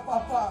Papa.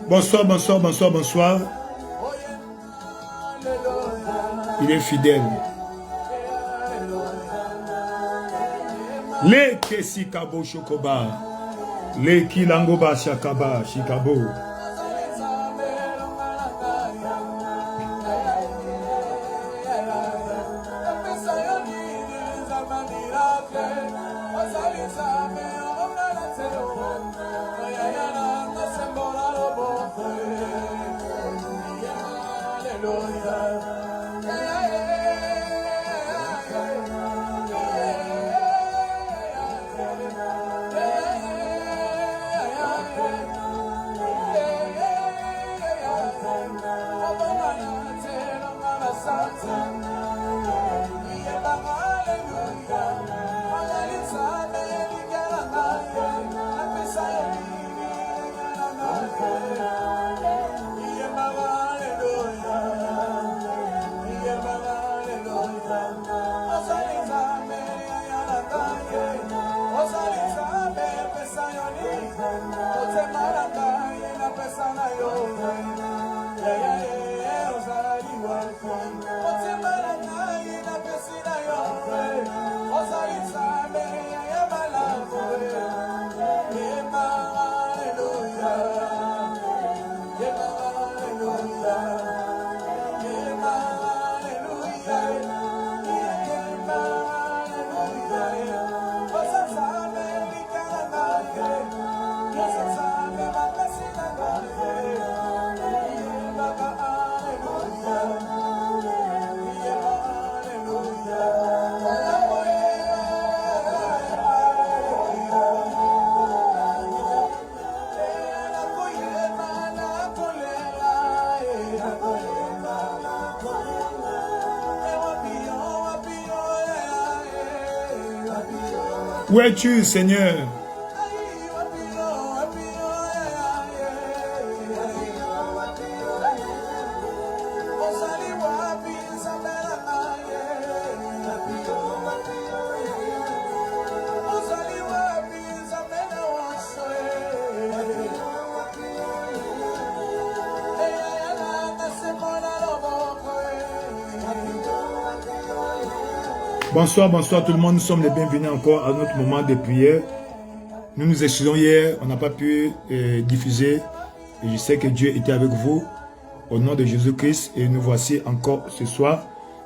Bonsoir, bonsoir, bonsoir, bonsoir. Il est fidèle. Les Kesikabo Shokoba. Les Kilangoba Shakaba Shikabo. Où es-tu, Seigneur? Bonsoir, bonsoir tout le monde. Nous sommes les bienvenus encore à notre moment de prière. Nous nous excusons hier, on n'a pas pu diffuser. Et je sais que Dieu était avec vous au nom de Jésus-Christ. Et nous voici encore ce soir.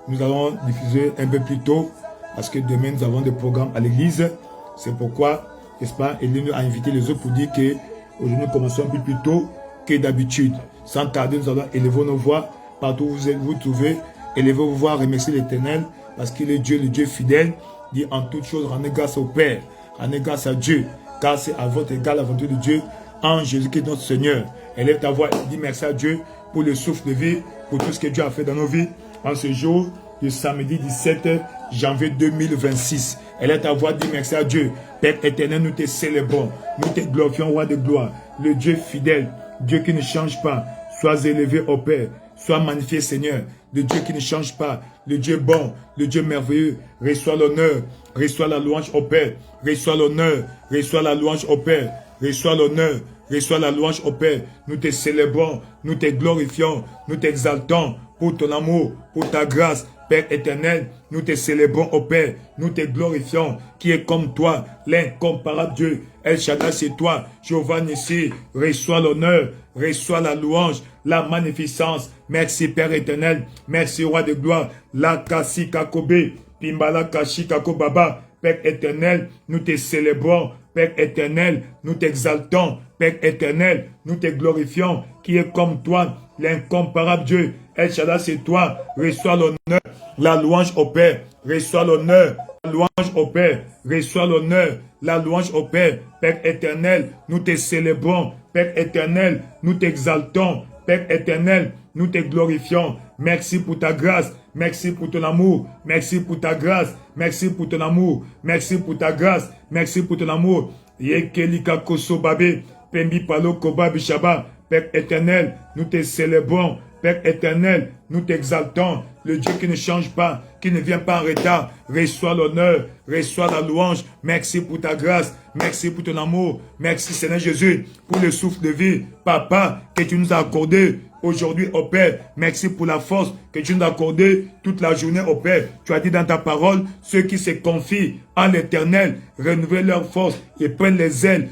Nous allons diffuser un peu plus tôt parce que demain nous avons des programmes à l'église. C'est pourquoi, n'est-ce pas, Elie nous a invité les autres pour dire que aujourd'hui nous commençons un peu plus tôt que d'habitude. Sans tarder, nous allons élever nos voix partout où vous trouvez. Élevez vos voix, remerciez l'Éternel. Parce qu'il est Dieu, le Dieu fidèle, dit en toutes choses, rendez grâce au Père, rendez grâce à Dieu, car c'est à votre égale la volonté de Dieu, en Jésus-Christ notre Seigneur. Élève ta voix et dis merci à Dieu pour le souffle de vie, pour tout ce que Dieu a fait dans nos vies, en ce jour du samedi 17 janvier 2026. Élève ta voix, dis merci à Dieu. Père éternel, nous te célébrons, nous te glorifions, roi de gloire, le Dieu fidèle, Dieu qui ne change pas. Sois élevé au Père, sois magnifié Seigneur, le Dieu qui ne change pas, le Dieu bon, le Dieu merveilleux. Reçois l'honneur, reçois la louange au Père, reçois l'honneur, reçois la louange au Père, reçois l'honneur, reçois la louange au Père. Nous te célébrons, nous te glorifions, nous t'exaltons pour ton amour, pour ta grâce. Père éternel, nous te célébrons, ô Père, nous te glorifions, qui est comme toi, l'incomparable Dieu. El Shaddai, c'est toi, Jéhovah Nissi, reçois l'honneur, reçois la louange, la magnificence. Merci Père éternel, merci Roi de gloire, la Kassi Kakobe, Pimbala Kashi Kakobaba. Père éternel, nous te célébrons, Père éternel, nous t'exaltons, Père éternel, nous te glorifions, qui est comme toi, l'incomparable Dieu. El Shaddai, c'est toi, reçois l'honneur, la louange au Père, reçois l'honneur, la louange au Père, reçois l'honneur, la louange au Père. Père éternel, nous te célébrons, Père éternel, nous t'exaltons, Père éternel, nous te glorifions. Merci pour ta grâce, merci pour ton amour, merci pour ta grâce, merci pour ton amour, merci pour ta grâce, merci pour ton amour. Yekelika koso babe, pembi palo koba bishaba. Père éternel, nous te célébrons. Père éternel, nous t'exaltons, le Dieu qui ne change pas, qui ne vient pas en retard. Reçois l'honneur, reçois la louange. Merci pour ta grâce, merci pour ton amour. Merci Seigneur Jésus pour le souffle de vie, Papa, que tu nous as accordé aujourd'hui, ô Père. Merci pour la force que tu nous as accordée toute la journée, ô Père. Tu as dit dans ta parole, ceux qui se confient en l'Éternel, renouvellent leur force et prennent les ailes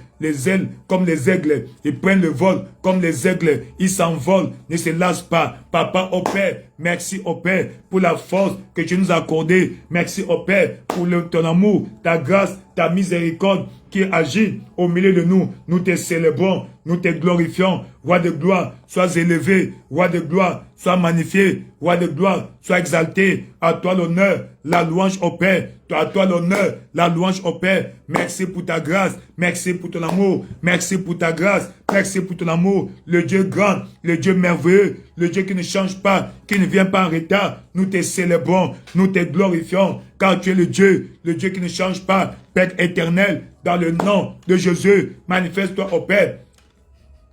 comme les aigles. Ils prennent le vol comme les aigles. Ils s'envolent, ne se lassent pas. Papa, ô Père, merci, ô Père, pour la force que tu nous as accordée. Merci, ô Père, pour ton amour, ta grâce, ta miséricorde qui agit au milieu de nous. Nous te célébrons, nous te glorifions. Roi de gloire, sois élevé. Roi de gloire, sois magnifié. Roi de gloire, sois exalté. À toi l'honneur, la louange au Père. À toi l'honneur, la louange au Père. Merci pour ta grâce, merci pour ton amour, merci pour ta grâce, merci pour ton amour. Le Dieu grand, le Dieu merveilleux, le Dieu qui ne change pas, qui ne vient pas en retard. Nous te célébrons, nous te glorifions, car tu es le Dieu qui ne change pas. Père éternel, dans le nom de Jésus, manifeste-toi au Père.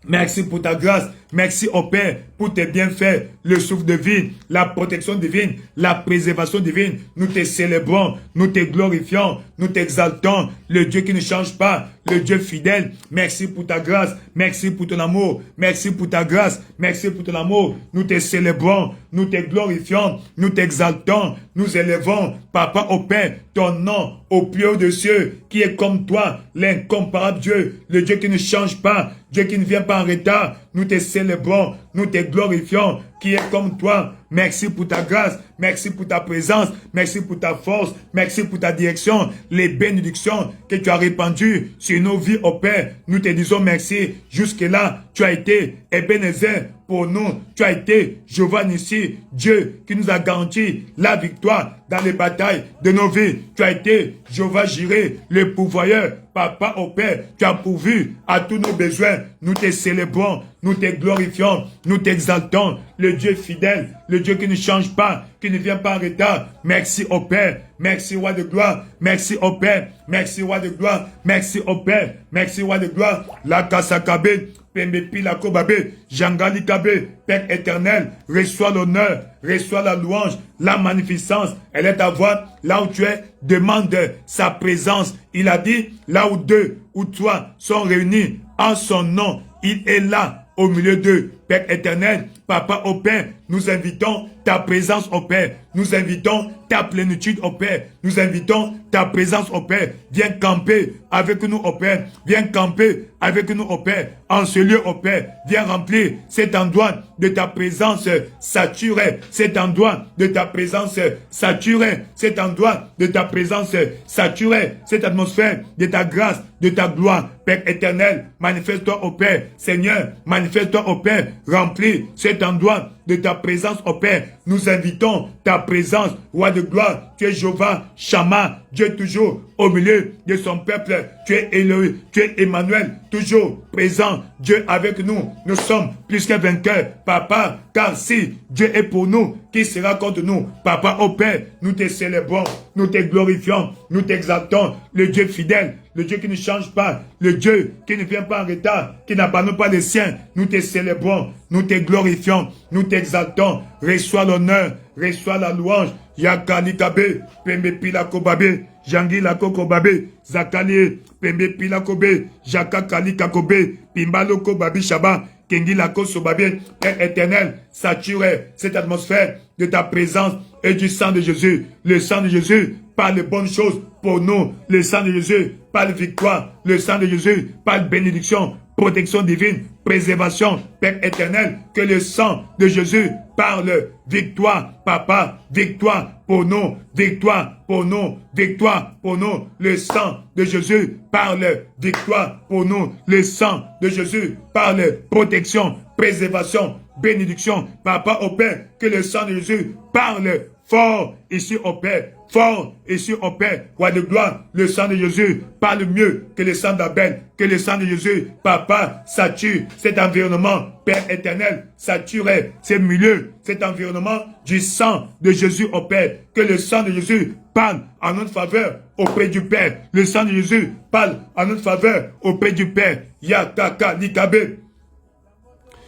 Merci pour ta grâce. Merci au Père pour tes bienfaits, le souffle divin, la protection divine, la préservation divine. Nous te célébrons, nous te glorifions, nous t'exaltons, le Dieu qui ne change pas, le Dieu fidèle. Merci pour ta grâce, merci pour ton amour, merci pour ta grâce, merci pour ton amour. Nous te célébrons, nous te glorifions, nous t'exaltons, nous élevons, Papa au Père, ton nom au plus haut des cieux, qui est comme toi, l'incomparable Dieu, le Dieu qui ne change pas, Dieu qui ne vient pas en retard. Nous te célébrons, nous te glorifions, qui est comme toi. Merci pour ta grâce, merci pour ta présence, merci pour ta force, merci pour ta direction, les bénédictions que tu as répandues sur nos vies, ô Père. Nous te disons merci. Jusque-là, tu as été Ebenezer pour nous. Tu as été Jéhovah Nissi, Dieu qui nous a garanti la victoire dans les batailles de nos vies. Tu as été Jéhovah Jireh, le pourvoyeur. Papa, ô Père, tu as pourvu à tous nos besoins. Nous te célébrons, nous te glorifions, nous t'exaltons. Le Dieu fidèle, le Dieu qui ne change pas, qui ne vient pas en retard. Merci au Père, merci Roi de gloire, merci au Père, merci Roi de gloire, merci au Père, merci Roi de gloire. La Kasakabe, Pembepi la Kobabe, Jangali Kabe, Père éternel, reçois l'honneur, reçois la louange, la magnificence. Elle est ta voix, là où tu es, demande sa présence. Il a dit, là où deux ou trois sont réunis en son nom, il est là au milieu d'eux. Père éternel, Papa au Père, nous invitons ta présence au Père. Nous invitons ta plénitude au Père. Nous invitons ta présence au Père. Viens camper avec nous au Père. Viens camper avec nous au Père. En ce lieu au Père, viens remplir cet endroit de ta présence saturée. Cet endroit de ta présence saturée. Cet endroit de ta présence saturée. Cette atmosphère de ta grâce, de ta gloire. Père éternel, manifeste-toi au Père. Seigneur, manifeste-toi au Père. Remplis cet endroit de ta présence au Père. Nous invitons ta présence, Roi de gloire. Tu es Jéhovah, Shama, Dieu toujours au milieu de son peuple. Tu es Elohim, tu es Emmanuel, toujours présent. Dieu avec nous. Nous sommes plus qu'un vainqueur, Papa, car si Dieu est pour nous, qui sera contre nous? Papa, au Père, nous te célébrons, nous te glorifions, nous t'exaltons, le Dieu fidèle, le Dieu qui ne change pas, le Dieu qui ne vient pas en retard, qui n'abandonne pas les siens. Nous te célébrons, nous te glorifions, nous t'exaltons. Reçois l'honneur, reçois la louange. Yakali Kabe, Pembe Pila Kobabe, Jangi la Kobabe, Zakali, Pembe Pila Kobe, Jaka Kali Kakobe, Pimbalo Kobabi Shaba, Kendi Lako Sobabé, Père éternel, sature cette atmosphère de ta présence et du sang de Jésus. Le sang de Jésus parle de bonnes choses pour nous. Le sang de Jésus parle de victoire. Le sang de Jésus parle de bénédiction, protection divine, préservation. Père éternel, que le sang de Jésus parle victoire, papa, victoire pour nous, victoire pour nous, victoire pour nous. Le sang de Jésus parle victoire pour nous. Le sang de Jésus parle protection, préservation, bénédiction. Papa au Père, que le sang de Jésus parle fort ici au Père, fort ici au Père, roi de gloire. Le sang de Jésus parle mieux que le sang d'Abel, que le sang de Jésus. Papa, sature cet environnement, Père éternel, sature ces milieux, cet environnement du sang de Jésus au Père. Que le sang de Jésus parle en notre faveur auprès du Père. Le sang de Jésus parle en notre faveur auprès du Père. Yakaka Likabe,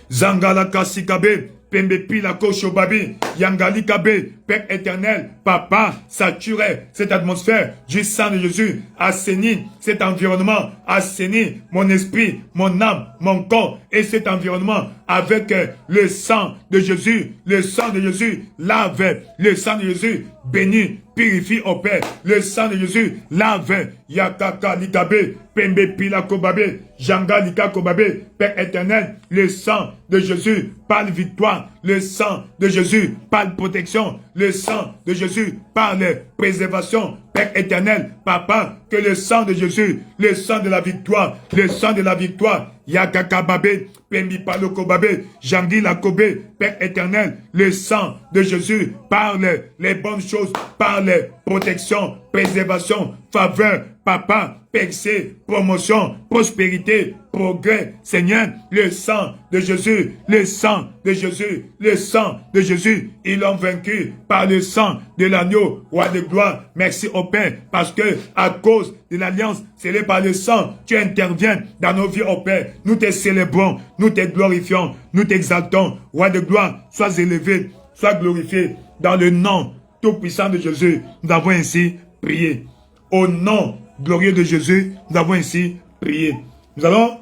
Zangala Kasikabe, Pembe Pila Koshobabi, Yangali Kabe, Père éternel, Papa, sature cette atmosphère du sang de Jésus, assainit cet environnement, assainit mon esprit, mon âme, mon corps et cet environnement avec le sang de Jésus. Le sang de Jésus lave, le sang de Jésus bénit, purifie au Père. Le sang de Jésus lave, Yakaka Likabe, Pembe Pila Kobabe, Janga Lika Kobabe, Père éternel, le sang de Jésus parle victoire, le sang de Jésus parle protection, le sang de Jésus parle préservation. Père éternel, Papa, que le sang de Jésus, le sang de la victoire, le sang de la victoire, Yakaka Babé, Pembi Palo Kobabe, Jangi Lakobe, Père éternel, le sang de Jésus parle les bonnes choses, parle protection, préservation, faveur, Papa, percée, promotion, prospérité, progrès. Seigneur, le sang de Jésus, le sang de Jésus, le sang de Jésus, ils l'ont vaincu par le sang de l'agneau, roi de gloire. Merci au Père, parce que à cause de l'alliance scellée par le sang, tu interviens dans nos vies au Père. Nous te célébrons, nous te glorifions, nous t'exaltons. Roi de gloire, sois élevé, sois glorifié dans le nom tout-puissant de Jésus. Nous avons ainsi prié. Au nom glorieux de Jésus, nous avons ainsi prié. Nous allons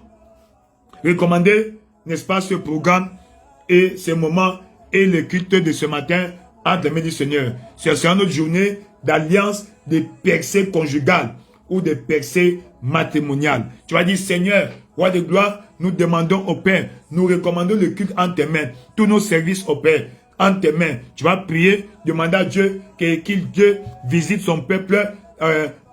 recommander, n'est-ce pas, ce programme et ce moment et le culte de ce matin entre les mains du Seigneur. Ce sera notre journée d'alliance des percées conjugales ou des percées matrimoniales. Tu vas dire, Seigneur, roi de gloire, nous demandons au Père, nous recommandons le culte en tes mains, tous nos services au Père, en tes mains. Tu vas prier, demander à Dieu qu'il Dieu visite son peuple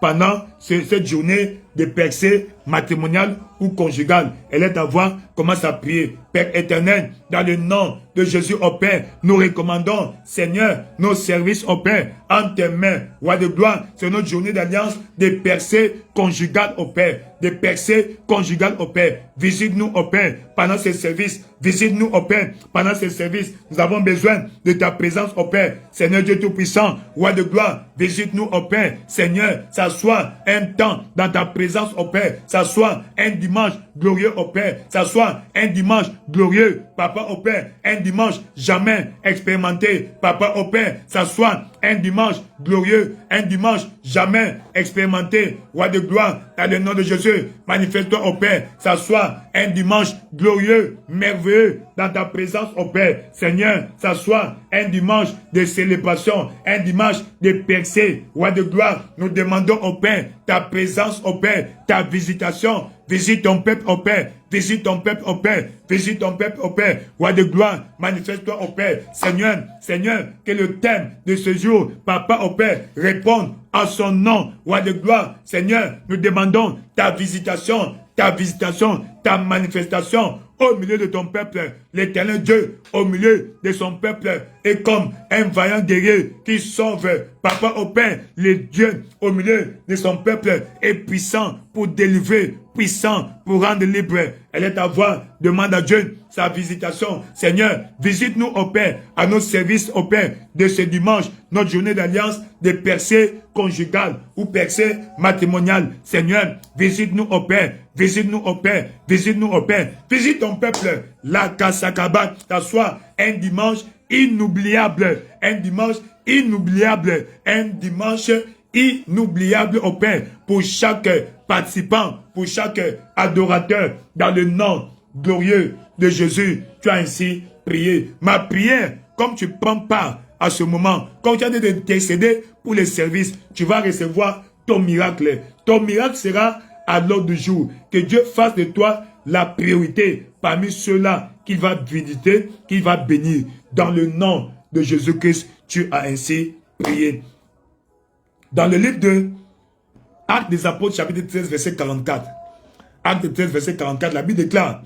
pendant cette journée de percées matrimoniales ou conjugales. Elle est à voir, commence à prier. Père éternel, dans le nom de Jésus au Père, nous recommandons, Seigneur, nos services au Père, en tes mains. Roi de gloire, c'est notre journée d'alliance des percées conjugales au Père. Des percées conjugales au Père. Visite-nous au Père pendant ces services. Visite-nous au Père pendant ces services. Nous avons besoin de ta présence au Père. Seigneur Dieu Tout-Puissant, Roi de gloire, visite-nous au Père. Seigneur, ça soit un temps dans ta présence au Père. Ça soit un dimanche glorieux au Père. Ça soit un dimanche glorieux, Papa au Père. Un dimanche jamais expérimenté, Papa au Père. Ça soit un dimanche glorieux, un dimanche jamais expérimenté, Roi de gloire, dans le nom de Jésus, manifeste-toi au Père. Ça soit un dimanche glorieux, merveilleux, dans ta présence au Père. Seigneur, ça soit un dimanche de célébration, un dimanche de percée, Roi de gloire. Nous demandons au Père ta présence au Père, ta visitation. Visite ton peuple au Père. Visite ton peuple au Père. Visite ton peuple au Père. Roi de gloire, manifeste-toi au Père. Seigneur, Seigneur, que le thème de ce jour, Papa au Père, réponde à son nom. Roi de gloire, Seigneur, nous demandons ta visitation, ta manifestation au milieu de ton peuple. L'Éternel Dieu, au milieu de son peuple, est comme un vaillant guerrier qui sauve. Papa au Père, le Dieu au milieu de son peuple est puissant pour délivrer, puissant pour rendre libre. Elle est à voir, demande à Dieu sa visitation. Seigneur, visite-nous au Père, à nos services au Père, de ce dimanche, notre journée d'alliance des percées conjugales ou percées matrimoniales. Seigneur, visite-nous au Père, visite-nous au Père, visite-nous au Père, visite ton peuple, la Kasakaba, ça soit un dimanche inoubliable, un dimanche inoubliable, un dimanche inoubliable au Père, pour chaque participant, pour chaque adorateur, dans le nom glorieux de Jésus, tu as ainsi prié. Ma prière, comme tu prends part à ce moment, quand tu as d'intercéder pour les services, tu vas recevoir ton miracle. Ton miracle sera à l'ordre du jour. Que Dieu fasse de toi la priorité parmi ceux-là qu'il va visiter, qu'il va bénir. Dans le nom de Jésus-Christ, tu as ainsi prié. Dans le livre de Actes des Apôtres, chapitre 13, verset 44. Acte 13, verset 44, la Bible déclare,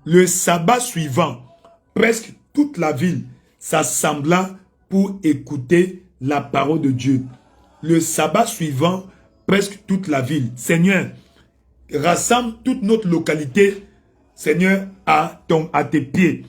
le sabbat suivant, presque toute la ville s'assembla pour écouter la parole de Dieu. Le sabbat suivant, presque toute la ville. Seigneur, rassemble toute notre localité, Seigneur, à tes pieds.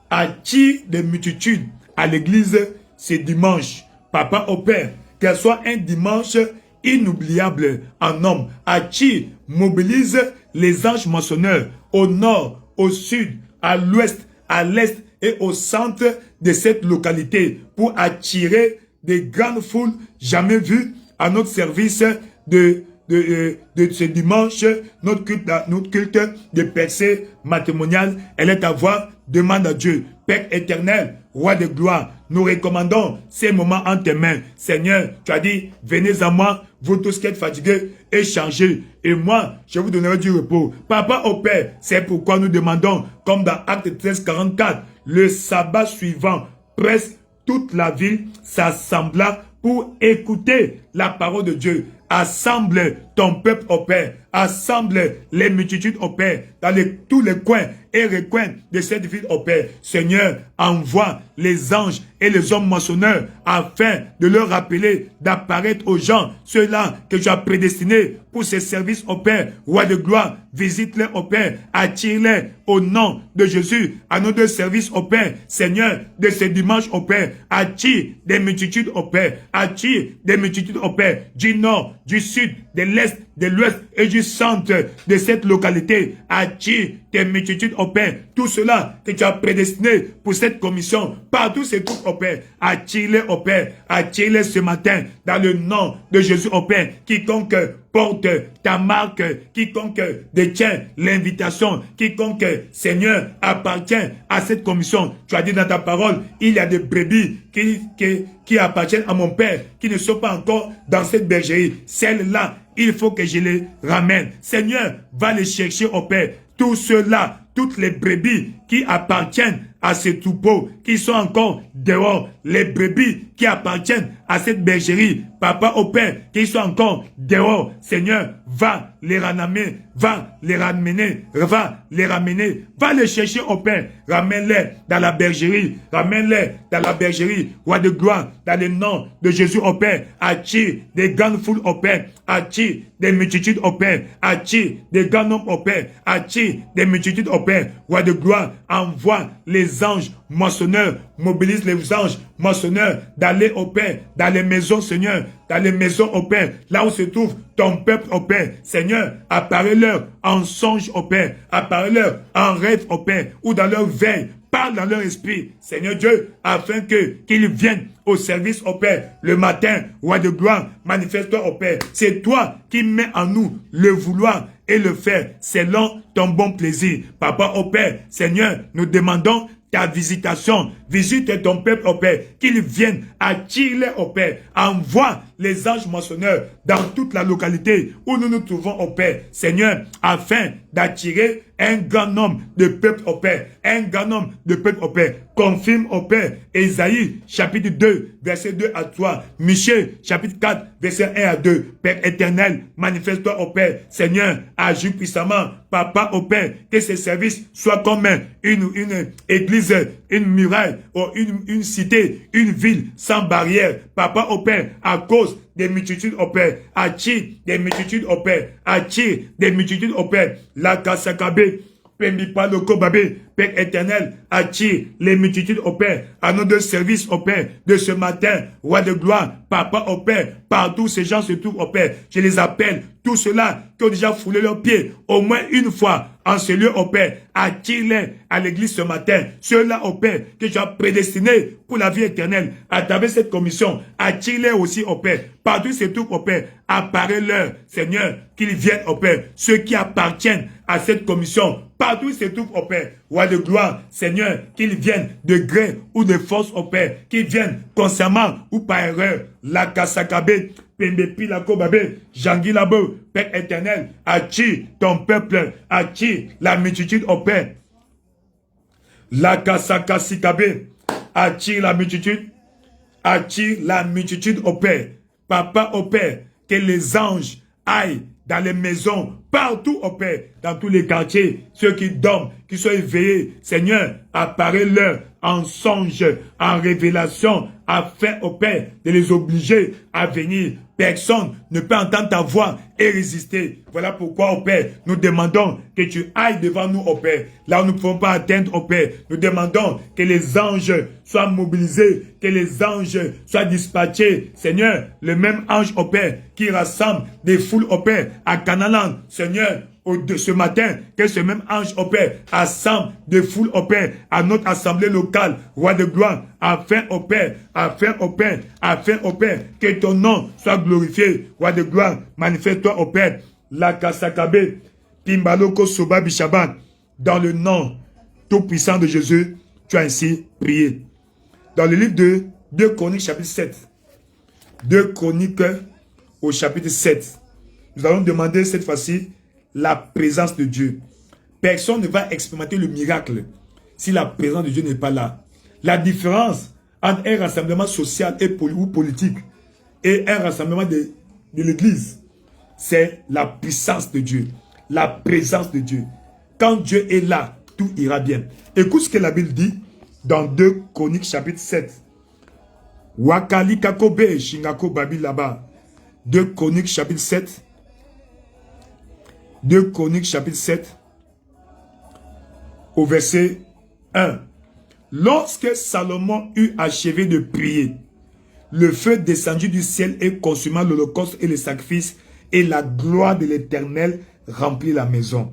Attire des multitudes à l'église ce dimanche. Papa au Père, qu'elle soit un dimanche inoubliable en homme. Attire, mobilise les anges moissonneurs au nord, au sud, à l'ouest, à l'est et au centre de cette localité pour attirer des grandes foules jamais vues à notre service de ce dimanche, notre culte de percée matrimoniale. Elle est à voir, demande à Dieu. Père éternel, roi de gloire, nous recommandons ces moments en tes mains. Seigneur, tu as dit, venez à moi, vous tous qui êtes fatigués et chargés, et moi, je vous donnerai du repos. Papa au Père, c'est pourquoi nous demandons, comme dans Acte 13, 44, le sabbat suivant, presque toute la ville s'assembla pour écouter la parole de Dieu. Assemble ton peuple au Père. Assemble les multitudes au Père. Dans tous les coins et recoins de cette ville au Père. Seigneur, envoie les anges et les hommes moissonneurs afin de leur rappeler d'apparaître aux gens, ceux-là que tu as prédestinés pour ces services au Père. Roi de gloire, visite-les au Père. Attire-les au nom de Jésus à nos deux services au Père. Seigneur, de ce dimanche au Père, attire des multitudes au Père. Attire des multitudes au Père du nord, du sud, de l'est, de l'ouest et du centre de cette localité. Attire tes multitudes au Père. Tout cela que tu as prédestiné pour cette commission, partout ces troupes au Père. Attire-les au Père. Attire-les ce matin dans le nom de Jésus au Père. Quiconque porte ta marque, quiconque détient l'invitation, quiconque, Seigneur, appartient à cette commission. Tu as dit dans ta parole, il y a des brebis qui appartiennent à mon Père, qui ne sont pas encore dans cette bergerie. Celles-là, il faut que je les ramène. Seigneur, va les chercher au Père. Tous ceux-là, toutes les brebis qui appartiennent à ces troupeaux, qui sont encore dehors, les brebis qui appartiennent à cette bergerie, Papa au Père, qui sont encore dehors, Seigneur, va les ramener, va les ramener, va les ramener, va les chercher au Père, ramène-les dans la bergerie, roi de gloire, dans le nom de Jésus au Père, attire des grandes foules au Père, attire des multitudes au Père, attire des grands nombres au Père, attire des multitudes au Père, roi de gloire, envoie les anges moissonneurs, mobilise les anges moissonneurs d'aller au Père, dans les maisons, Seigneur, dans les maisons au Père, là où se trouve ton peuple au Père. Seigneur, apparaît-leur en songe au Père, apparaît-leur en rêve au Père, ou dans leur veille, parle dans leur esprit, Seigneur Dieu, afin qu'ils viennent au service au Père. Le matin, roi de gloire, manifeste-toi au Père. C'est toi qui mets en nous le vouloir et le faire selon ton bon plaisir. Papa au Père, Seigneur, nous demandons ta visitation. Visite ton peuple au Père, qu'ils viennent, attire-les au Père. Envoie les anges moissonneurs dans toute la localité où nous nous trouvons au Père, Seigneur, afin d'attirer un grand nombre de peuples au Père, un grand nombre de peuples au Père. Confirme au Père, Ésaïe, chapitre 2, verset 2 à 3, Michée, chapitre 4, verset 1 à 2. Père éternel, manifeste-toi au Père. Seigneur, agis puissamment. Papa au Père, que ces services soient comme une église, une muraille, ou une cité, une ville sans barrière. Papa au Père, à cause des multitudes au Père, attire des multitudes au Père, attire des multitudes au Père. La Kasakabe, Père éternel, attire les multitudes au Père, à nos deux services au Père, de ce matin, roi de gloire, Papa au Père, partout ces gens se trouvent au Père, je les appelle, tous ceux-là qui ont déjà foulé leurs pieds, au moins une fois, en ce lieu au Père, attire-les à l'église ce matin, ceux-là au Père, que tu as prédestinés pour la vie éternelle, à travers cette commission, attire-les aussi au Père, partout ces trouvent au Père, apparaît-leur, Seigneur, qu'ils viennent au Père, ceux qui appartiennent à cette commission, partout où il se trouve, au Père, roi de gloire, Seigneur, qu'ils viennent de gré ou de force, au Père, qu'ils viennent consciemment ou par erreur, la Kasakabe, Pembepi la Kobabe, Jangui Labo, Père éternel, attire ton peuple, attire la multitude, au Père, la Kasakasikabe, attire la multitude, au Père, Papa, au Père, que les anges aillent dans les maisons, partout au Père, dans tous les quartiers, ceux qui dorment, qui soient éveillés, Seigneur, apparaît-leur en songe, en révélation, afin au Père de les obliger à venir. Personne ne peut entendre ta voix et résister. Voilà pourquoi, au Père, nous demandons que tu ailles devant nous, au Père. Là où nous ne pouvons pas atteindre, au Père, nous demandons que les anges soient mobilisés, que les anges soient dispatchés. Seigneur, le même ange, au Père, qui rassemble des foules, au Père, à Canalan. Seigneur, de ce matin, que ce même ange, au Père, assemble des foules, au Père, à notre assemblée locale, roi de gloire, afin, au Père, que ton nom soit glorifié, roi de gloire, manifeste-toi, au Père, la Kasakabe, Timbaloko Soba Bishaban, dans le nom tout-puissant de Jésus, tu as ainsi prié. Dans le livre de 2 Chroniques, chapitre 7, 2 Chroniques au chapitre 7, nous allons demander cette fois-ci la présence de Dieu. Personne ne va expérimenter le miracle si la présence de Dieu n'est pas là. La différence entre un rassemblement social ou politique et un rassemblement de l'église, c'est la puissance de Dieu, la présence de Dieu. Quand Dieu est là, tout ira bien. Écoute ce que la Bible dit dans 2 Chroniques chapitre 7. Wakali kakobe shingako babi là-bas. 2 Chroniques chapitre 7. 2 Chroniques chapitre 7 au verset 1. Lorsque Salomon eut achevé de prier, le feu descendit du ciel et consuma l'holocauste et les sacrifices, et la gloire de l'Éternel remplit la maison.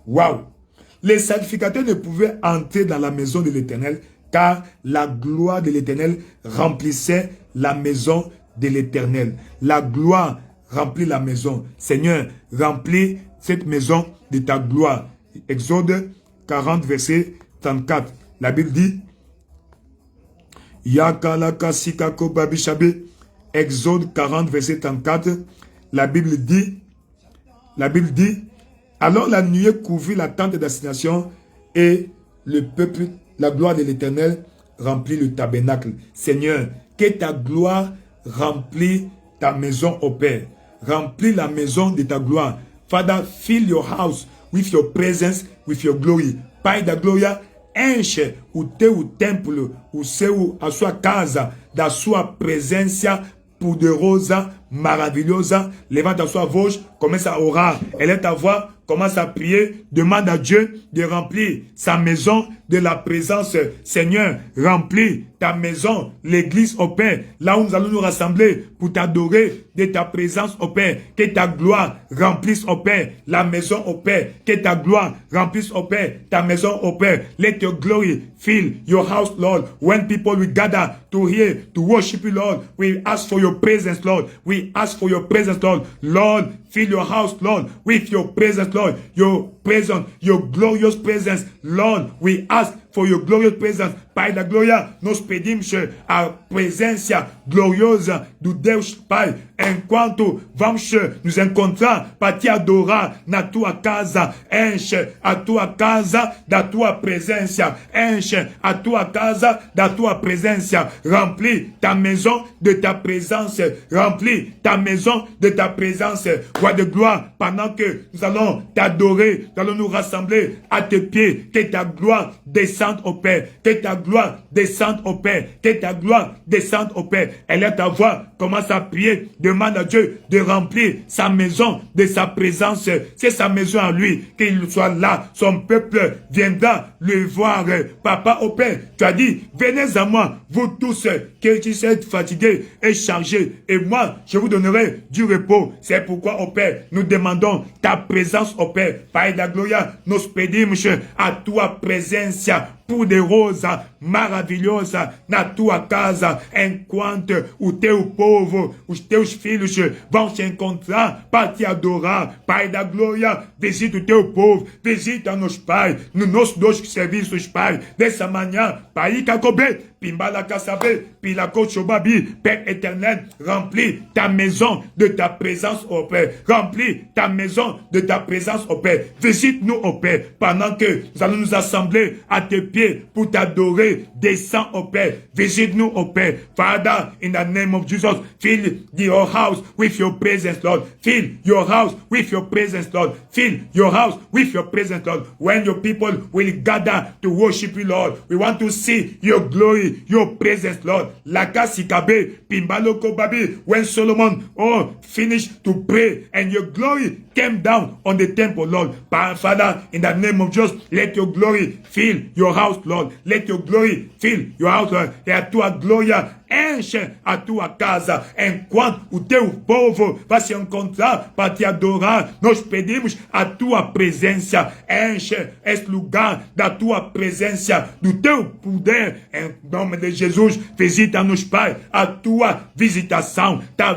Waouh! Les sacrificateurs ne pouvaient entrer dans la maison de l'Éternel, car la gloire de l'Éternel remplissait la maison de l'Éternel. La gloire remplit la maison. Seigneur, remplis cette maison de ta gloire. Exode 40, verset 34. La Bible dit, Exode 40, verset 34. La Bible dit, alors la nuée couvrit la tente d'assignation et le peuple, la gloire de l'Éternel remplit le tabernacle. Seigneur, que ta gloire remplit ta maison, au Père. Remplis la maison de ta gloire. Father, fill your house with your presence, with your glory. Pai da gloria, enche o teu templo, o seu, a sua casa, da sua presença poderosa, maravilhosa. Levante a sua voz, começa a orar. Élève ta voix, commence à prier. Demande à Dieu de remplir sa maison de la présence. Seigneur, remplis ta maison, l'église, au Père, là où nous allons nous rassembler pour t'adorer de ta présence, au Père. Que ta gloire remplisse, au Père, la maison, au Père. Que ta gloire remplisse, au Père, ta maison, au Père. Let your glory fill your house, Lord. When people will gather to hear, to worship you, Lord, we ask for your presence, Lord. We ask for your presence, Lord. Lord, fill your house, Lord, with your presence, Lord. Your presence, your glorious presence, Lord. We ask for your glorious presence. Pai da gloria, nós pedimos a presença gloriosa do Deus Pai, enquanto vamos nos encontrar para te adorar na tua casa. Enche a tua casa da tua presença. Enche a tua casa da tua presença. Remplis ta maison de ta présence. Remplis ta maison de ta présence. Roi de gloire, pendant que nous allons t'adorer, nous allons nous rassembler à tes pieds. Que ta gloire descende au Père. Que ta gloire descende au Père. Que ta gloire descende au Père. Elle est ta voix. Commence à prier. Demande à Dieu de remplir sa maison de sa présence. C'est sa maison à lui. Qu'il soit là. Son peuple viendra le voir. Papa au Père, tu as dit, venez à moi, vous tous qui êtes fatigués et chargés. Et moi, je vous donnerai du repos. C'est pourquoi au Père, nous demandons ta présence au Père. Pai da gloria, nos pedimos a tua presença pour des roses maravilhosas na tua casa, enquanto o teu povo, os teus filhos vão se encontrar para te adorar. Pai da glória, visita o teu povo, visita-nos, Pai, nos nossos dois serviços, Pai, dessa manhã, Pai, Kakobé, Pimbala Kassabe, Pilako Chobabi, Père éternel, remplis ta maison de ta présence, au Père. Remplis ta maison de ta présence, au Père. Visite-nous, au Père, pendant que nous allons nous assembler à tes pieds pour t'adorer. Descends, au Père. Visite-nous, au Père. Father, in the name of Jesus, fill your house with your presence, Lord. Fill your house with your presence, Lord. Fill your house with your presence, Lord. When your people will gather to worship you, Lord, we want to see your glory, your presence, Lord. Lakasikabe, Pimbaloko Babi, when Solomon finished to pray and your glory came down on the temple, Lord. Father, in the name of Jesus, let your glory fill your house, Lord. Let your glory fill your house, Lord. E a tua glória enche a tua casa, enquanto o teu povo vai se encontrar para te adorar. Nós pedimos a tua presença, enche esse lugar da tua presença, do teu poder, em nome de Jesus. Visita-nos, Pai, a tua visitação, ta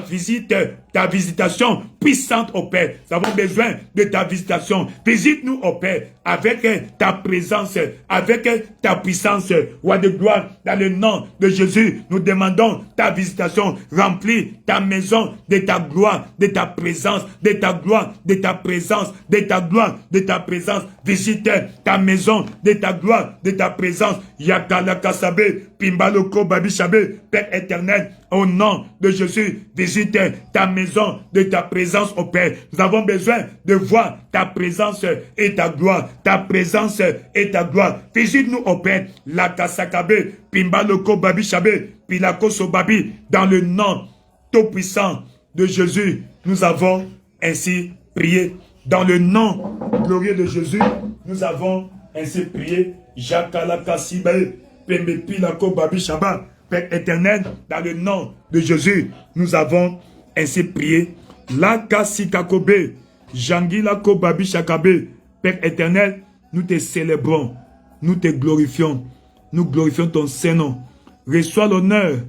visitation puissante, au Père. Nous avons besoin de ta visitation. Visite-nous, au Père, avec ta présence, avec ta puissance. Roi de gloire, dans le nom de Jésus, nous demandons ta visitation. Remplis ta maison de ta gloire, de ta présence, de ta gloire, de ta présence, de ta gloire, de ta présence. Visite ta maison de ta gloire, de ta présence. Yakala Kasabe, Pimbaloko Babishabe, Père éternel, au nom de Jésus, visite ta maison de ta présence, au Père. Nous avons besoin de voir ta présence et ta gloire. Ta présence et ta gloire. Visite-nous, au Père. La Kasakabe, Pimbaloko Babishabe, Pilako Sobabi, dans le nom tout puissant de Jésus, nous avons ainsi prié. Dans le nom glorieux de Jésus, nous avons ainsi prié. Jakalaka Sibae, Pembe Pilako Babishaba. Père éternel, dans le nom de Jésus, nous avons ainsi prié. Lakasikakobe, Jangila Kobabi Shakabe. Père éternel, nous te célébrons, nous te glorifions, nous glorifions ton Saint-Nom. Reçois l'honneur,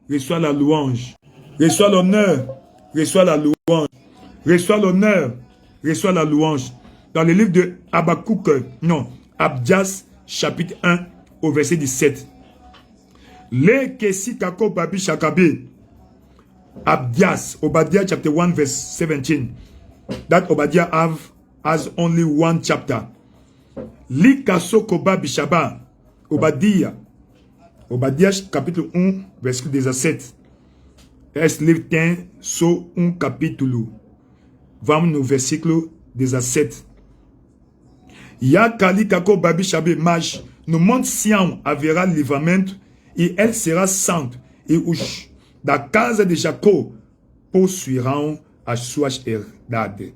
reçois la louange. Reçois l'honneur, reçois la louange. Reçois l'honneur, reçois la louange. Dans le livre de Abdias, chapitre 1, au verset 17. Le Kesi Kako Babi Shakabe. Abdias, Obadiah chapter 1 verse 17. That Obadiah has only one chapter. Li Kaso Koba Bishaba. Obadiah capítulo 1 verset 17. Esse livro tem só capítulo. Vamos no versículo 17. Yakali Kako Babi Shabe, mas no Monte Sião haverá livramento e elle sera sante, e os da casa de Jacob possuiront as suas herdades.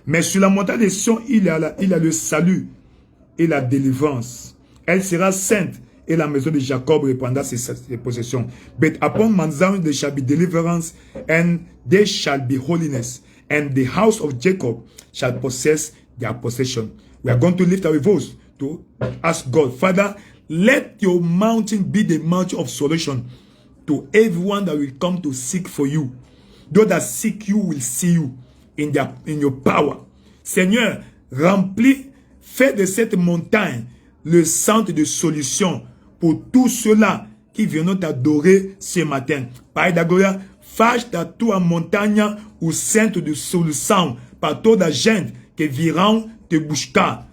Mais sur la montagne de Sion, il y a le salut et la délivrance. Elle sera sainte, et la maison de Jacob reprendra ses possessions. But upon Mount Zion there shall be deliverance, and there shall be holiness, and the house of Jacob shall possess their possession. We are going to lift our voice to ask God, Father, let your mountain be the mountain of solution to everyone that will come to seek for you. Those that seek you will see you in your power. Seigneur, remplis, fais de cette montagne le centre de solution pour tous ceux-là qui viennent t'adorer ce matin. Pai da glória, faz da tua montanha o centro de solução para toda a gente que virão te buscar,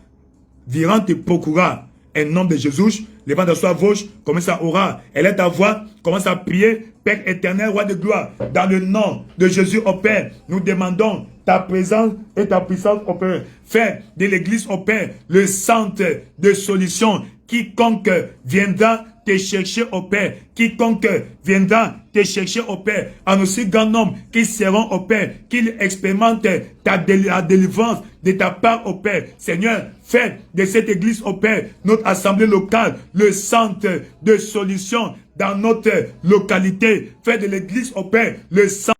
virão te procurar. En nom de Jésus, levante à sua voix, commence à orar. Elle est ta voix, commence à prier. Père éternel, roi de gloire, dans le nom de Jésus, au Père, nous demandons ta présence et ta puissance, au Père. Fais de l'église, au Père, le centre de solution. Quiconque viendra te chercher, au Père. Quiconque viendra te chercher, au Père. En aussi grand nombre qui seront, au Père, qu'ils expérimentent ta délivrance de ta part, au Père. Seigneur, fais de cette église, au Père, notre assemblée locale, le centre de solution dans notre localité. Fais de l'église, au Père, le centre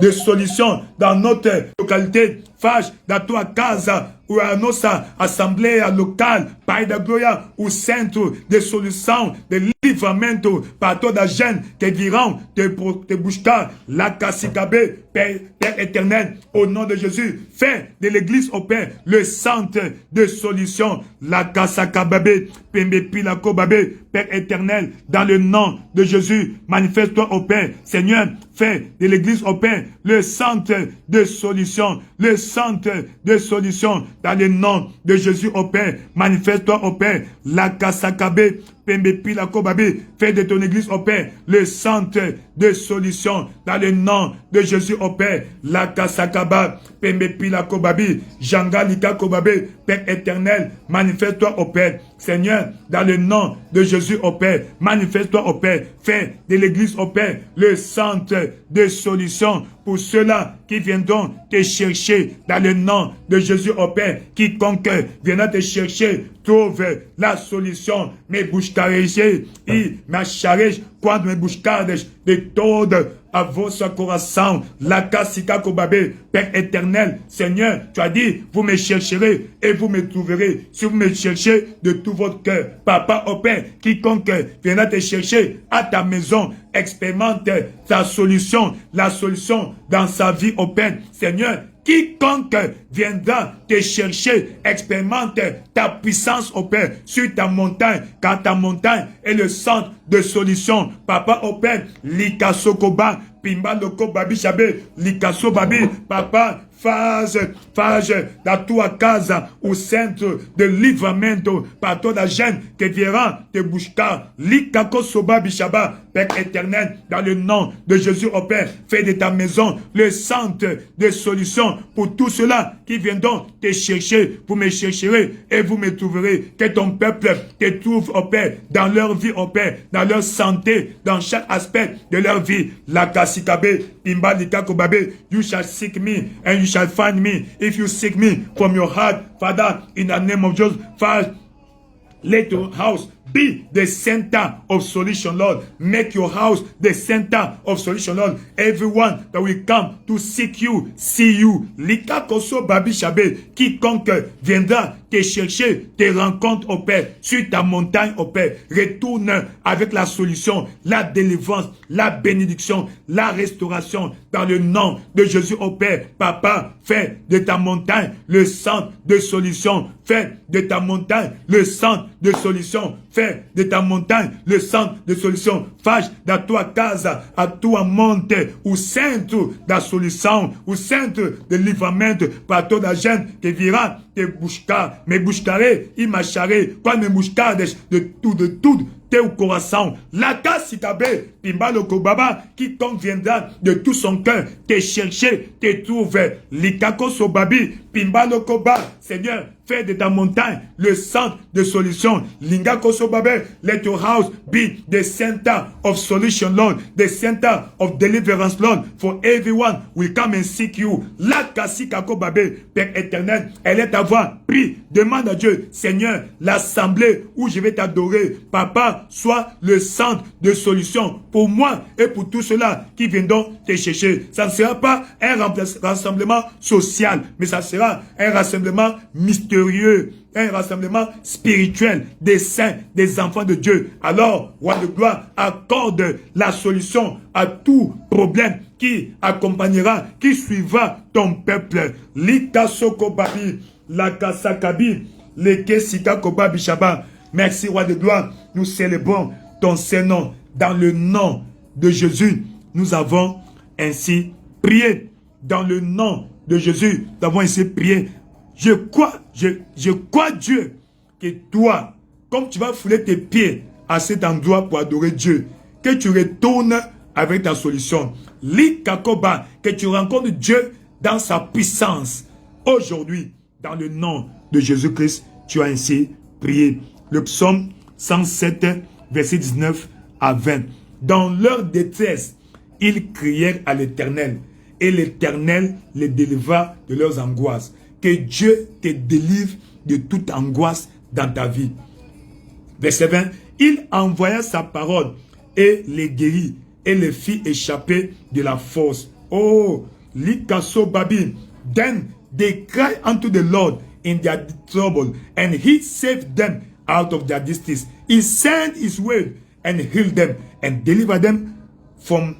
de solution dans notre localité. faz da tua casa ou a nossa assembleia local, Pai da glória, o centro de solução, de livramento para toda a gente que virão te buscar, la Kassikabe, Père éternel, au nom de Jésus, fais de l'église au Père le centre de solution, la Kassakababe, Pembe Pilakobabe, Père éternel, dans le nom de Jésus, manifeste-toi au Père, Seigneur, fais de l'église au Père le centre de solution, le centre de solution, dans le nom de Jésus au Père, manifeste-toi au Père, la Kassakabe, Pembe Pilakobabe, fais de ton église au Père le centre de solution, dans le nom de Jésus au Père, la Kassakaba, Pembe Pilakobabe, Jangalika Kobabe, Père éternel, manifeste-toi au Père, Seigneur, dans le nom de Jésus au Père, manifeste-toi au Père, fais de l'église au Père le centre de solution pour ceux-là qui viendront te chercher dans le nom de Jésus au Père. Quiconque viendra te chercher trouve la solution. Me buscareis e me achareis quando me buscardes de todo a vosso coração. La Kassika Kobabe, Père éternel, Seigneur, tu as dit, vous me chercherez et vous me trouverez. Si vous me cherchez de tout votre cœur, Papa au Père, quiconque viendra te chercher à ta maison, expérimente ta solution, la solution dans sa vie au Père. Seigneur, quiconque viendra te chercher, expérimente ta puissance au Père sur ta montagne, car ta montagne est le centre de solution. Papa au Père, Likasokoba, Pimba Loko Babi Chabe, Likaso Babi, Papa, faz da tua casa o centro de livramento para toda a gente que viendra te buscar. Likakosoba Bishaba, Père éternel, dans le nom de Jésus au Père, fais de ta maison le centre de solution pour tous ceux-là qui viendront te chercher. Vous me chercherez et vous me trouverez. Que ton peuple te trouve au Père, dans leur vie au Père, dans leur santé, dans chaque aspect de leur vie. La Kassikabe, Pimba Likakobabe, you shall seek me and you shall find me. If you seek me from your heart, Father, in the name of Jesus, Father, let your house be the center of solution, Lord. Make your house the center of solution, Lord. Everyone that will come to seek you, see you. Likakoso Babi Shabe, quiconque viendra te chercher, te rencontre au Père, sur ta montagne au Père. Retourne avec la solution, la délivrance, la bénédiction, la restauration, dans le nom de Jésus au Père. Papa, fais de ta montagne le centre de solution. Fais de ta montagne le centre de solution. Fais de ta montagne le centre de solution. Faz da tua casa a tua monte o centro da solução, o centro de livramento para toda a gente que virá te buscar. Me buscarei e marcharei quando me buscardes de tudo. Teu coração, la Kassikabe, Pimbalo Kobaba, quiconque viendra de tout son cœur te chercher, te trouver. Likako Sobabi, Pimbalo Koba, Seigneur, fais de ta montagne le centre de solution. Lingako Sobabe, let your house be the center of solution, Lord, the center of deliverance, Lord, for everyone will come and seek you. La Kassikako Babe, Père éternel, elle est ta voix. Prie, demande à Dieu, Seigneur, l'assemblée où je vais t'adorer, Papa, soit le centre de solution pour moi et pour tous ceux-là qui viendront te chercher. Ça ne sera pas un rassemblement social, mais ça sera un rassemblement mystérieux, un rassemblement spirituel des saints, des enfants de Dieu. Alors, roi de gloire, accorde la solution à tout problème qui accompagnera, qui suivra ton peuple. Likasoko Babi, la Kassakabi, Leke Sika Koba Bishaba. Merci, roi de gloire. Nous célébrons ton Saint-Nom. Dans le nom de Jésus, nous avons ainsi prié. Dans le nom de Jésus, nous avons ainsi prié. Je crois Dieu que toi, comme tu vas fouler tes pieds à cet endroit pour adorer Dieu, que tu retournes avec ta solution. Likakoba, que tu rencontres Dieu dans sa puissance. Aujourd'hui, dans le nom de Jésus-Christ, tu as ainsi prié. Le psaume 107, verset 19 à 20. Dans leur détresse, ils crièrent à l'Éternel, et l'Éternel les délivra de leurs angoisses. Que Dieu te délivre de toute angoisse dans ta vie. Verset 20. Il envoya sa parole et les guérit, et les fit échapper de la force. Oh, Likaso Babi, d'un They cried unto the Lord in their trouble, and he saved them out of their distress. He sent his word and healed them and delivered them from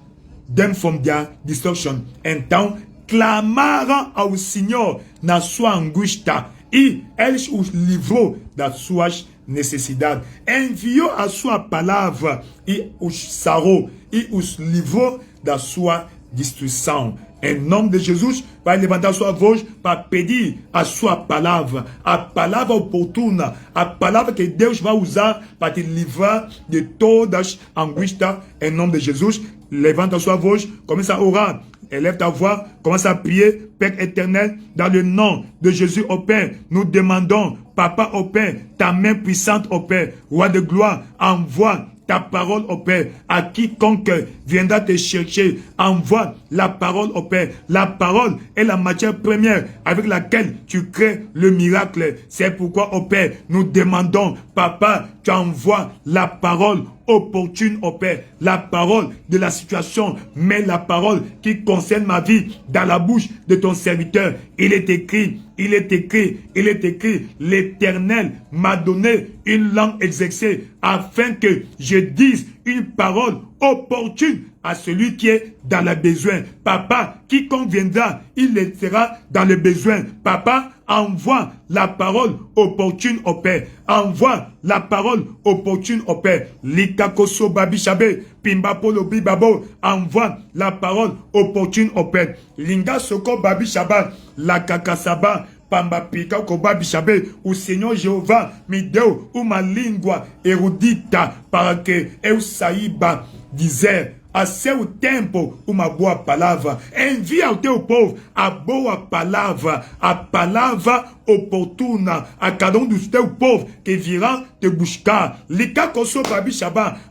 their destruction. Então clamaram ao Senhor na sua angústia, e eles os livrou das suas necessidades. Enviou a sua palavra e os sarou, e os livrou da sua destruição. Em nome de Jesus, vai levantar sua voz para pedir a sua palavra, a palavra oportuna, a palavra que Deus vai usar para te livrar de todas as angústias. Em nome de Jesus, levanta sua voz, começa a orar. Élève ta voix, commence à prier. Père éternel, dans le nom de Jésus au Père, nous demandons, Papa au Père, ta main puissante au Père, Roi de gloire, envoie ta parole au Père, à quiconque viendra te chercher, envoie la parole au Père. La parole est la matière première avec laquelle tu crées le miracle. C'est pourquoi au Père, nous demandons, Papa, tu envoies la parole opportune au Père, la parole de la situation, mais la parole qui concerne ma vie dans la bouche de ton serviteur. Il est écrit, l'Éternel m'a donné une langue exercée afin que je dise une parole opportune à celui qui est dans le besoin. Papa, quiconque viendra, il sera dans le besoin. Papa, envoie la parole opportune au Père. Envoie la parole opportune au Père. Likakoso babishabe, pimba polo bibabo. Envoie la parole opportune au Père. Linga soko babishaba, la kakasaba. Pamba pika koba bishabe, o Senhor Jeová me deu uma língua erudita para que eu saiba dizer a seu tempo uma boa palavra. Envia ao teu povo a boa palavra, a palavra oportuna a cada dos teus povos que virão te buscar.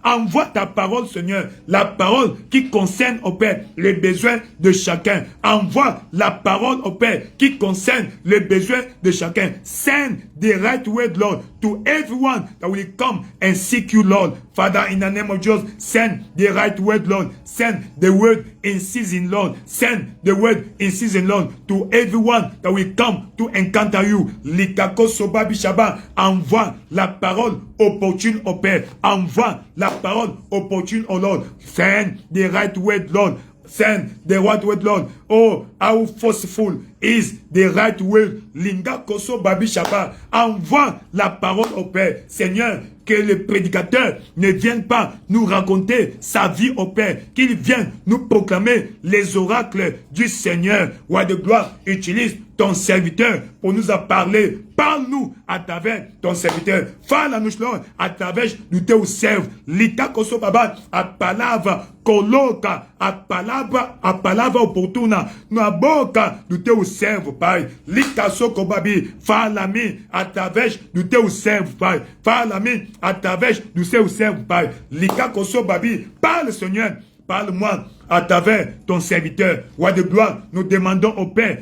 Envoie ta parole, Seigneur, la parole qui concerne au Père les besoins de chacun. Envoie la parole au Père qui concerne les besoins de chacun. Send the right word, Lord, to everyone that will come and seek you, Lord. Father, in the name of Jesus, send the right word, Lord. Send the word in season, Lord. Send the word in season, Lord, to everyone that will come to encounter you. Likako soba bishaba, envoie la parole opportune au Père. Envoie la parole opportune au Lord. Send the right word, Lord. Send the right word, Lord. Oh, how forceful is the right word. Linga koso babi shaba. Envoie la parole au Père. Seigneur, que le prédicateur ne vienne pas nous raconter sa vie au Père, qu'il vienne nous proclamer les oracles du Seigneur. Roi de gloire, utilise ton serviteur pour nous en parler. Parle-nous à travers ton serviteur. Fala-nos, Lord, à través do teu servo. Lita koso baba, a palavra coloca a palavra oportuna na boca do teu servo, Pai. Lita soko babi, fala-me à través do teu servo, Pai. Fala-me à través do seu servo, Pai. Lika koso babi, parle, Seigneur. Parle-moi à travers ton serviteur. Roi de gloire, nous demandons au Père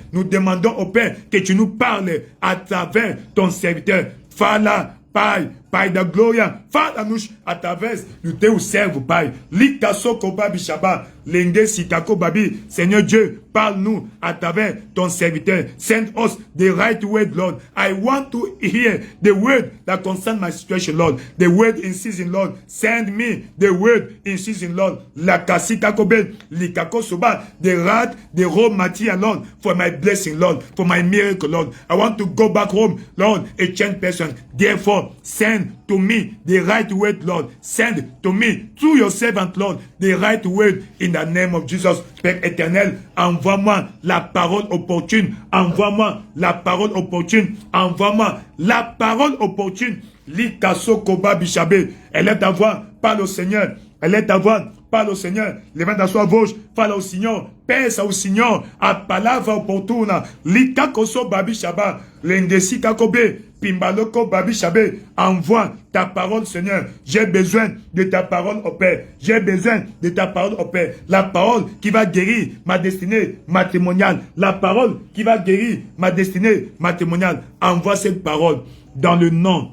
que tu nous parles à travers ton serviteur. Fala, Pai, Pai da glória, fala-nos através do teu servo, Pai. Lika soko babi shaba, lenge sitako babi. Seigneur Dieu, parle-nous à travers ton serviteur. Send us the right word, Lord. I want to hear the word that concerns my situation, Lord. The word in season, Lord. Send me the word in season, Lord. La kasita kobe, likako soba, the raw material, Lord, for my blessing, Lord, for my miracle, Lord. I want to go back home, Lord, a changed person. Therefore, send to me the right word, Lord. Send to me, through your servant, Lord, the right word in the name of Jesus. Père éternel, envoie-moi la parole opportune. Envoie-moi la parole opportune. Envoie-moi la parole opportune. Likaso koba bishabe. Élève ta voix, parle au Seigneur. Élève ta voix, parle au Seigneur. Levanta sua voz, fala ao Senhor. Peça ao Senhor a palavra oportuna. Likakoso babi shaba. Lendesi kakobe. Pimbaloko babi shabe. Envoie ta parole, Seigneur. J'ai besoin de ta parole au Père. J'ai besoin de ta parole au Père. La parole qui va guérir ma destinée matrimoniale. La parole qui va guérir ma destinée matrimoniale. Envoie cette parole dans le nom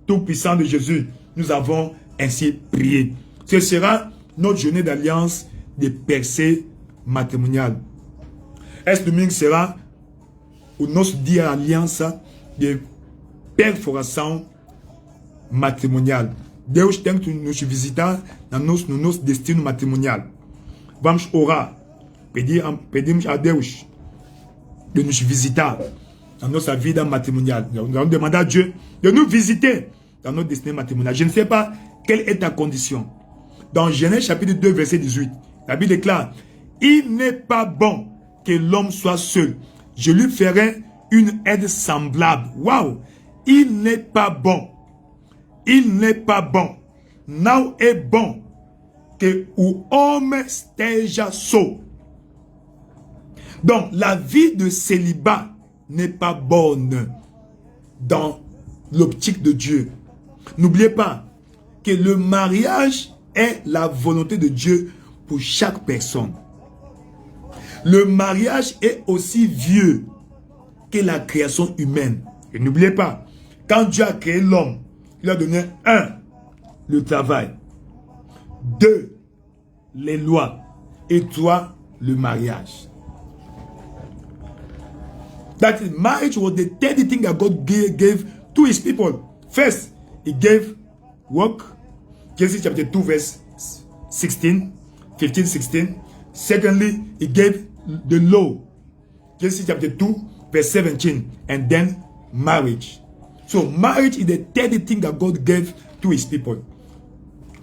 tout-puissant de Jésus. Nous avons ainsi prié. Ce sera notre journée d'alliance de percée matrimoniale. Este domingo sera o nosso dia aliança de perforação matrimonial. Deus tem que nos visitar no nosso destino matrimonial. Vamos orar, pedimos a Deus de nos visitar dans notre vie matrimoniale. Nous allons demander à Dieu de nous visiter dans notre destinée matrimoniale. Je ne sais pas quelle est ta condition. Dans Genèse chapitre 2, verset 18, la Bible déclare, « Il n'est pas bon que l'homme soit seul. Je lui ferai une aide semblable. » Waouh! Il n'est pas bon. Il n'est pas bon. Não é bom que o homem esteja só. Donc, la vie de célibat n'est pas bonne dans l'optique de Dieu. N'oubliez pas que le mariage est la volonté de Dieu pour chaque personne. Le mariage est aussi vieux que la création humaine. Et n'oubliez pas, quand Dieu a créé l'homme, il a donné 1, le travail, 2, les lois, et 3, le mariage. That marriage was the third thing that God gave to his people. First, he gave work. Genesis chapter 2, verse 16, 15, 16. Secondly, he gave the law. Genesis chapter 2, verse 17. And then marriage. So marriage is the third thing that God gave to his people.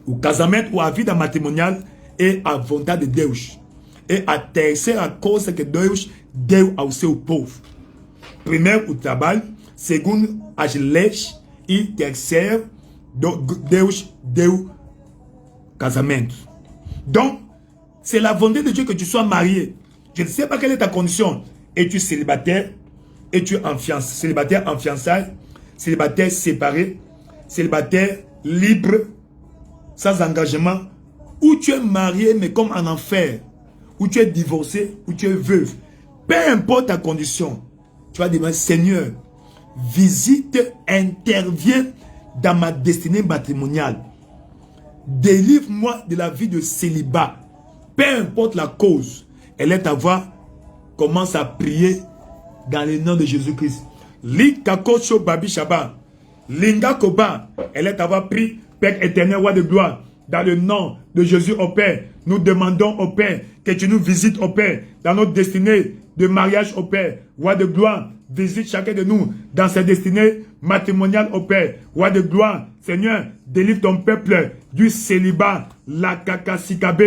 O casamento ou a vida matrimonial é a vontade de Deus. É a terceira coisa que Deus deu ao seu povo. Primeiro, o trabalho. Segundo, as leis. E terceiro, Deus deu casamento. Donc, c'est la volonté de Dieu que tu sois marié. Je ne sais pas quelle est ta condition. Es-tu célibataire? Es-tu célibataire en fiançailles? Célibataire séparé? Célibataire libre? Sans engagement? Ou tu es marié mais comme en enfer? Ou tu es divorcé? Ou tu es veuve? Peu importe ta condition. Tu vas demander, Seigneur, visite, interviens dans ma destinée matrimoniale. Délivre-moi de la vie de célibat. Peu importe la cause. Elle est ta voix. Commence à prier dans le nom de Jésus-Christ. Likakocho Babi Shaba. Linga Koba. Elle est ta voix. Prie, Père éternel, roi de gloire. Dans le nom de Jésus, au Père, nous demandons au Père que tu nous visites, au Père, dans notre destinée de mariage, au Père. Roi de gloire, visite chacun de nous dans sa destinée matrimoniale, au Père. Roi de gloire, Seigneur, délivre ton peuple du célibat, la kakasikabe,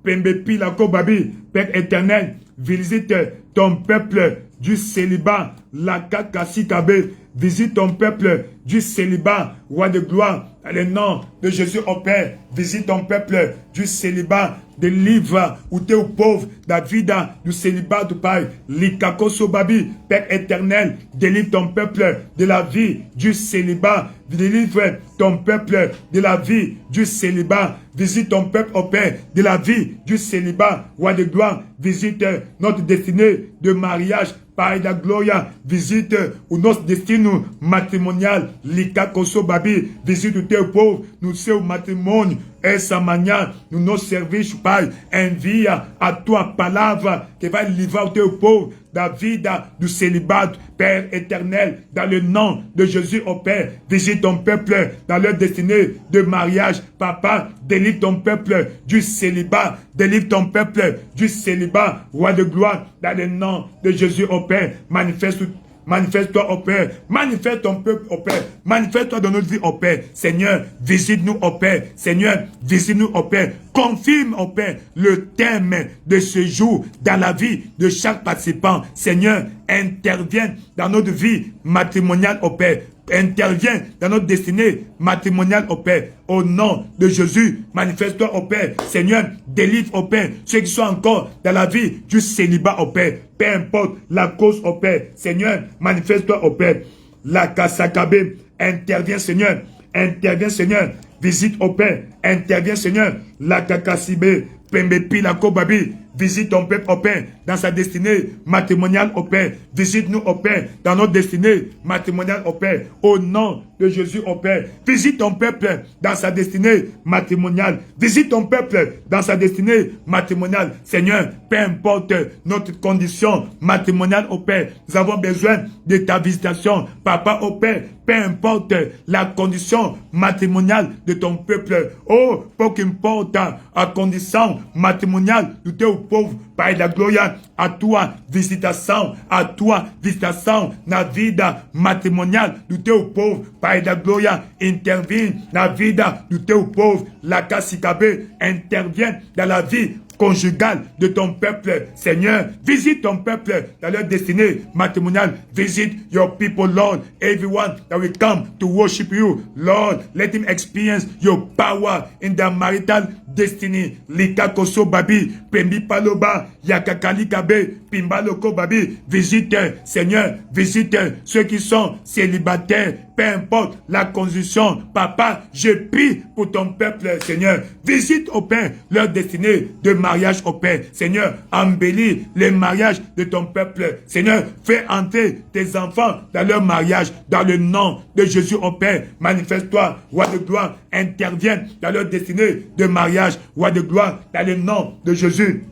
pembepi la kobabi, Père éternel, visite ton peuple du célibat, la kakasikabe, visite ton peuple du célibat, roi de gloire, dans le nom de Jésus, au Père, visite ton peuple du célibat, délivre ou t'es pauvre, David, du célibat du Père, l'ikakoso babi, Père éternel, délivre ton peuple de la vie du célibat, délivre ton peuple de la vie du célibat, visite ton peuple, au Père, de la vie du célibat, roi de gloire, visite notre destinée de mariage, Père de gloria, visite ou notre destinée matrimoniale, l'ikakoso babi, visite ou t'es pauvre, nous sommes matrimonial, essa manhã, no nosso serviço, Pai, envia a tua palavra que vai livrar o teu povo da vida do celibato, Père éternel, dans le nom de Jésus, au Père, visite ton peuple dans leur destinée de mariage, Papa, délivre ton peuple du célibat, délivre ton peuple du célibat, roi de gloire, dans le nom de Jésus, au Père, manifeste-toi, au Père. Manifeste ton peuple, au Père. Manifeste-toi dans notre vie, au Père. Seigneur, visite-nous, au Père. Seigneur, visite-nous, au Père. Confirme, au Père, le thème de ce jour dans la vie de chaque participant. Seigneur, interviens dans notre vie matrimoniale, au Père. Interviens dans notre destinée matrimoniale, au Père. Au nom de Jésus, manifeste-toi, au Père. Seigneur, délivre, au Père, ceux qui sont encore dans la vie du célibat, au Père. Peu importe la cause, au Père. Seigneur, manifeste-toi, au Père. La Kasakabe, interviens, Seigneur. Interviens, Seigneur. Visite, au Père. interviens, Seigneur. La Kakasibe, Pembepi, la Kobabi. Visite ton peuple, au Père, dans sa destinée matrimoniale, au Père. Visite-nous, au Père, dans notre destinée matrimoniale, au Père. Au nom de Jésus, au Père. Visite ton peuple dans sa destinée matrimoniale. Visite ton peuple dans sa destinée matrimoniale. Seigneur, peu importe notre condition matrimoniale, au Père, nous avons besoin de ta visitation. Papa, au Père, peu importe la condition matrimoniale de ton peuple. Oh, peu qu'importe la condition matrimoniale de ton pauvre, Pai da gloria, à toi, visitation, à toi, visitation, na vida matrimoniale du teu pauvre, Pai da gloria, intervient, na vida du teu pauvre, la Kasikabe, intervient dans la vie conjugale de ton peuple, Seigneur. Visite ton peuple dans leur destinée matrimoniale. Visite your people, Lord. Everyone that will come to worship you, Lord, let him experience your power in their marital destiny. Lika koso babi, pembi paloba, yakakali kabe, pimbaloko babi. Visite, Seigneur, visite ceux qui sont célibataires, peu importe la condition. Papa, je prie pour ton peuple, Seigneur. Visite au Père leur destinée de mariage au Père. Seigneur, embellis les mariages de ton peuple. Seigneur, fais entrer tes enfants dans leur mariage, dans le nom de Jésus au Père. Manifeste-toi, roi de gloire, interviens dans leur destinée de mariage, roi de gloire, dans le nom de Jésus.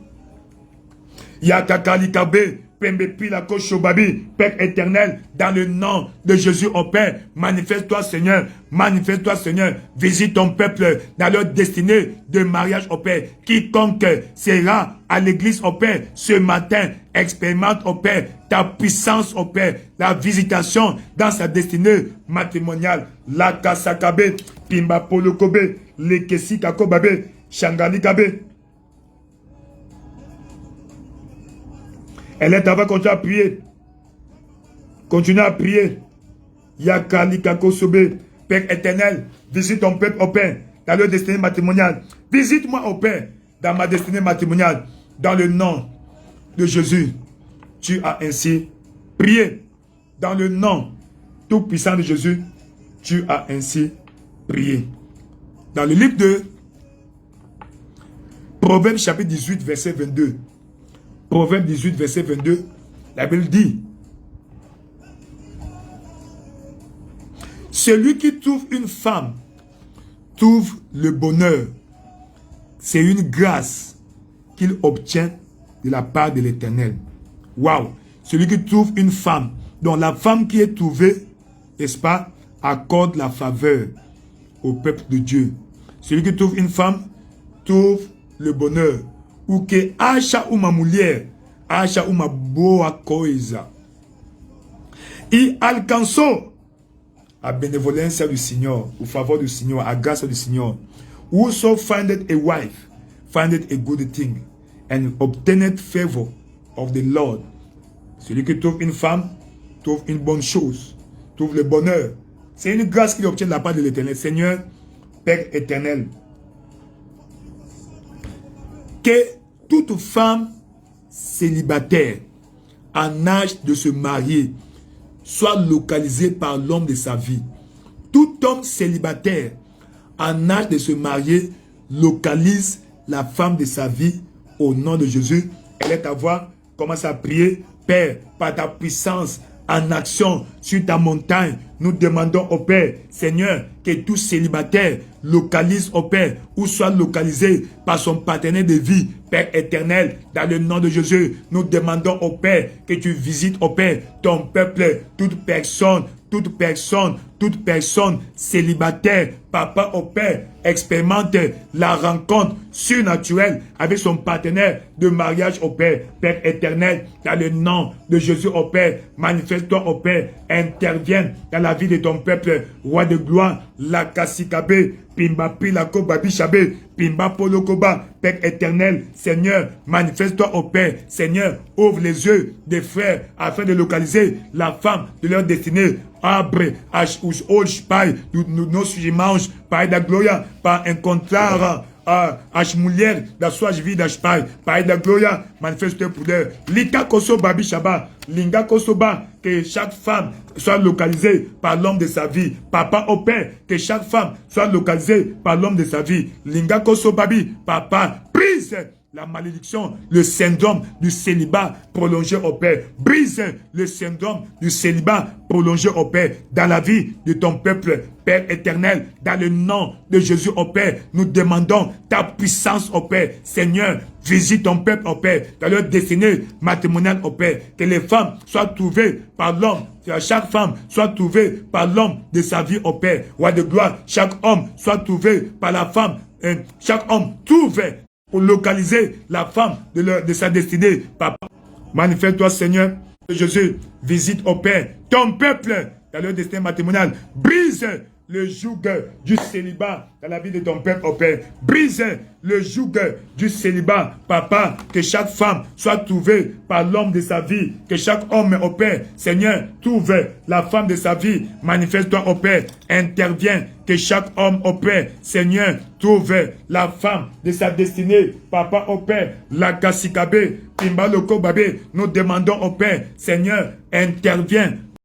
Yakakalikabe, Pembepi la Koshobabi, Père éternel, dans le nom de Jésus au Père, manifeste-toi Seigneur, manifeste-toi Seigneur, visite ton peuple dans leur destinée de mariage au Père. Quiconque sera à l'église au Père ce matin, expérimente au Père ta puissance au Père, la visitation dans sa destinée matrimoniale. La Kasakabe, Pimba Polokobe, Lekesi Kakobabe, Shangalikabe. Elle est avant, continue à prier. Continue à prier. Yakali Kakosobe. Père éternel, visite ton peuple au Père dans leur destinée matrimoniale. Visite-moi au Père dans ma destinée matrimoniale. Dans le nom de Jésus, tu as ainsi prié. Dans le nom tout puissant de Jésus, tu as ainsi prié. Dans le livre de Proverbes chapitre 18, verset 22. Proverbe 18, verset 22, la Bible dit: celui qui trouve une femme trouve le bonheur. C'est une grâce qu'il obtient de la part de l'Éternel. Waouh! Celui qui trouve une femme, dont la femme qui est trouvée, n'est-ce pas, accorde la faveur au peuple de Dieu. Celui qui trouve une femme trouve le bonheur. Ou que acha uma mulher, acha uma boa coisa. E alcançou a benevolência do Senhor, o favor do Senhor, a graça do Senhor. Whoso findeth a wife, findeth a good thing, and obtaineth favor of the Lord. Celui qui trouve une femme, trouve une bonne chose, trouve le bonheur. C'est une grâce qu'il obtient de la part de l'Éternel. Seigneur, Père éternel, que toute femme célibataire en âge de se marier soit localisée par l'homme de sa vie. Tout homme célibataire en âge de se marier localise la femme de sa vie au nom de Jésus. Elle est à voir, commence à prier. Père, par ta puissance en action sur ta montagne, nous demandons au Père, Seigneur, que tout célibataire localise au Père ou soit localisé par son partenaire de vie. Père éternel, dans le nom de Jésus, nous demandons au Père que tu visites au Père ton peuple, toute personne célibataire, papa au Père, expérimente la rencontre surnaturelle avec son partenaire de mariage au Père. Père éternel, dans le nom de Jésus au Père, manifeste-toi au Père, interviens dans la vie de ton peuple, roi de gloire, la Kasikabe, Pimba Pilako Babi Shabe, Pimba Polokoba, Père éternel, Seigneur, manifeste-toi au Père, Seigneur, ouvre les yeux des frères afin de localiser la femme de leur destinée. Abre os olhos, Pai, dos nossos irmãos, Pai da glória, para encontrar Ashmoulière, la soie vie d'Ashpai, par la gloria, manifeste pour l'heure. Lika Koso Babi Shaba, Linga Kosoba, que chaque femme soit localisée par l'homme de sa vie. Papa au Père, que chaque femme soit localisée par l'homme de sa vie. Linga Koso Babi, papa, brise la malédiction, le syndrome du célibat prolongé au Père. Brise le syndrome du célibat prolongé au Père dans la vie de ton peuple. Père éternel, dans le nom de Jésus au Père, nous demandons ta puissance au Père. Seigneur, visite ton peuple au Père, dans leur destinée matrimoniale au Père. Que les femmes soient trouvées par l'homme, que chaque femme soit trouvée par l'homme de sa vie au Père. Roi de gloire, chaque homme soit trouvé par la femme. Chaque homme trouvé pour localiser la femme de sa destinée. Papa, manifeste-toi, Seigneur. Jésus, visite au Père ton peuple dans leur destin matrimonial. Brise le joug du célibat dans la vie de ton peuple au Père. Brise le joug du célibat, papa, que chaque femme soit trouvée par l'homme de sa vie, que chaque homme au Père, Seigneur, trouve la femme de sa vie, manifeste-toi au Père, interviens, que chaque homme au Père, Seigneur, trouve la femme de sa destinée, papa au Père, la Kassikabe, Timbaloko Babé, nous demandons au Père, Seigneur, interviens,